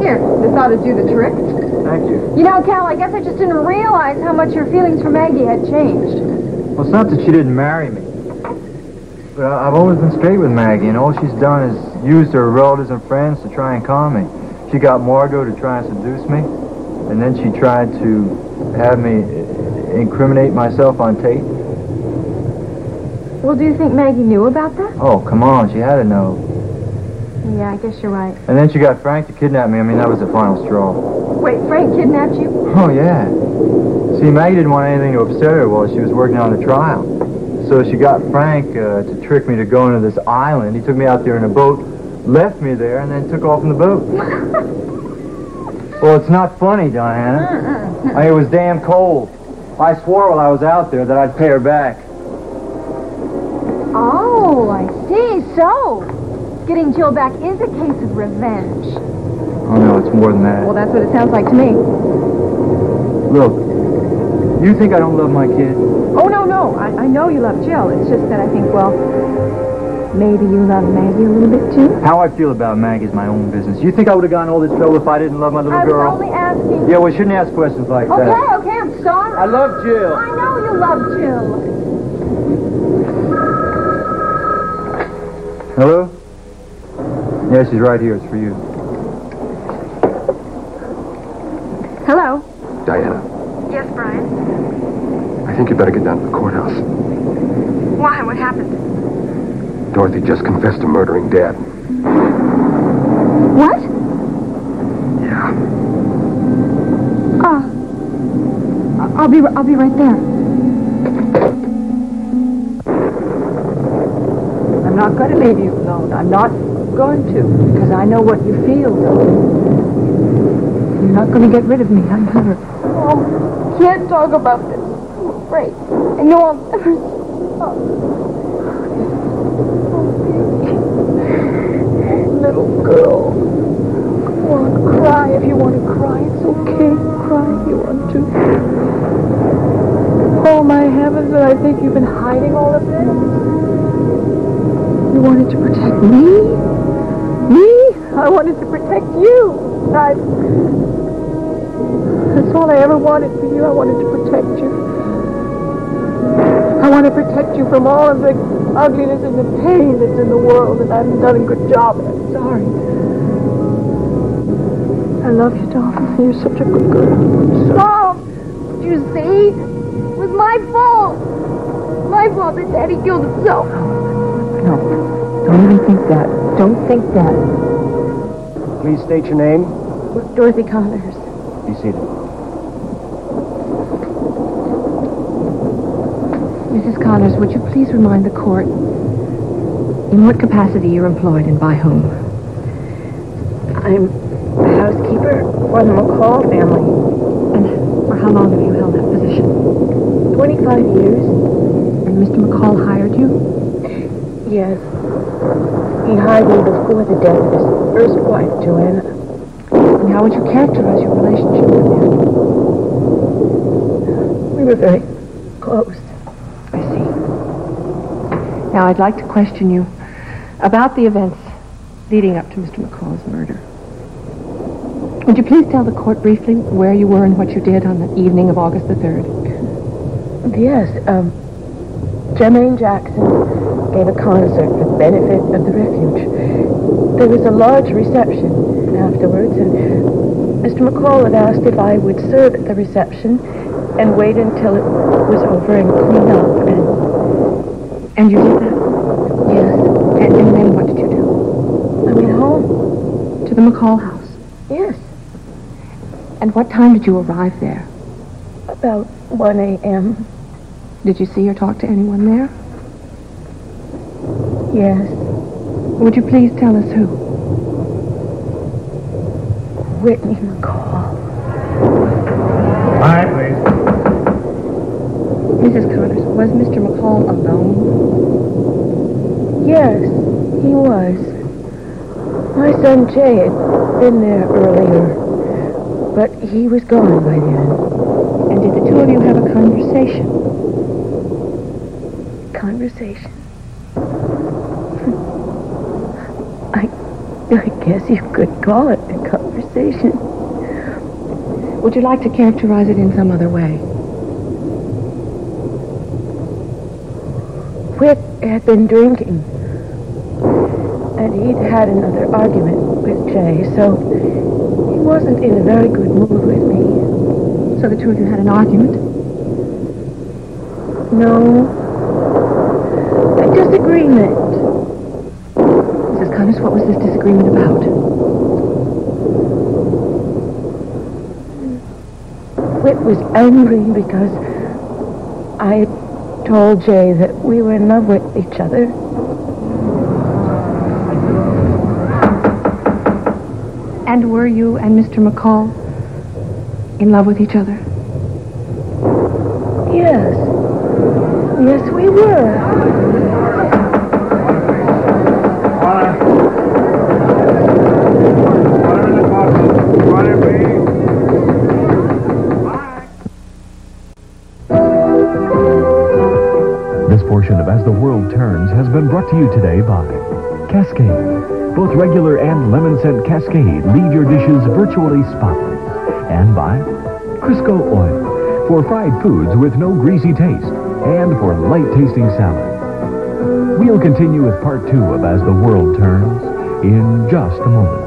Here, this ought to do the trick. Thank you. You know, Cal, I guess I just didn't realize how much your feelings for Maggie had changed. Well, it's not that she didn't marry me. But I've always been straight with Maggie, and all she's done is used her relatives and friends to try and calm me. She got Margot to try and seduce me, and then she tried to have me incriminate myself on tape. Well, do you think Maggie knew about that? Oh, come on, she had to know. Yeah, I guess you're right. And then she got Frank to kidnap me. I mean, that was the final straw. Wait, Frank kidnapped you? Oh, yeah. See, Maggie didn't want anything to upset her while she was working on the trial. So she got Frank to trick me to go into this island. He took me out there in a boat, left me there, and then took off in the boat. Well, it's not funny, Diana. It was damn cold. I swore while I was out there that I'd pay her back. Oh, I see. So, getting Jill back is a case of revenge. Oh, no, it's more than that. Well, that's what it sounds like to me. Look, you think I don't love my kid? Oh, no. I know you love Jill. It's just that I think, well, maybe you love Maggie a little bit, too? How I feel about Maggie is my own business. You think I would have gotten all this trouble if I didn't love my little girl? I was only asking. Yeah, well, you shouldn't ask questions like that. Okay, I'm sorry. I love Jill. I know you love Jill. Hello? Yeah, she's right here. It's for you. Hello? Diana, Yes, Brian? I think you better get down to the courthouse. Why? What happened? Dorothy just confessed to murdering Dad. What? Yeah. I'll be right there. I'm not going to leave you alone. I'm not going to, because I know what you feel, though. You're not going to get rid of me. I'm here. Oh, can't talk about this. I'm afraid. I know I'll never stop. Little girl. Go on, cry if you want to cry. It's okay. Cry if you want to. Oh, my heavens, but I think you've been hiding all of this. You wanted to protect me? Me? I wanted to protect you. That's all I ever wanted for you. I wanted to protect you. I want to protect you from all of the ugliness and the pain that's in the world, and I haven't done a good job, and I'm sorry. I love you, darling. You're such a good girl. Mom! You see? It was my fault. My fault that Daddy killed himself. No. Don't even think that. Don't think that. Please state your name. Dorothy Connors. Be seated. Mrs. Connors, would you please remind the court in what capacity you're employed and by whom? I'm the housekeeper for the McColl family. And for how long have you held that position? 25 years. And Mr. McColl hired you? Yes. He hired me before the death of his first wife, Joanna. And how would you characterize your relationship with him? We were very close. I see. Now, I'd like to question you about the events leading up to Mr. McCall's murder. Would you please tell the court briefly where you were and what you did on the evening of August the 3rd? Yes, Jermaine Jackson gave a concert for the benefit of the refuge. There was a large reception afterwards, and Mr. McColl had asked if I would serve at the reception and wait until it was over and clean up, And you did that? yes, And then what did you do? I went home. To the McCall house? Yes, And what time did you arrive there? about 1 a.m. Did you see or talk to anyone there? Yes, Would you please tell us who? Whitney McColl. All right, please. Mrs. Connors, was Mr. McCall alone? Yes, he was. My son Jay had been there earlier, but he was gone by then. And did the two of you have a conversation? Conversation. I guess you could call it a conversation. Would you like to characterize it in some other way? Whit had been drinking, and he'd had another argument with Jay, so he wasn't in a very good mood with me. So the two of you had an argument? No, a disagreement. Mrs. Connors, what was this disagreement about? Whit was angry because I told Jay that we were in love with each other. And were you and Mr. McColl in love with each other? Yes. Yes, we were. This portion of As the World Turns has been brought to you today by Cascade. Both regular and lemon scent Cascade leave your dishes virtually spotless. And by Crisco Oil, for fried foods with no greasy taste and for light-tasting salads. We'll continue with part 2 of As the World Turns in just a moment.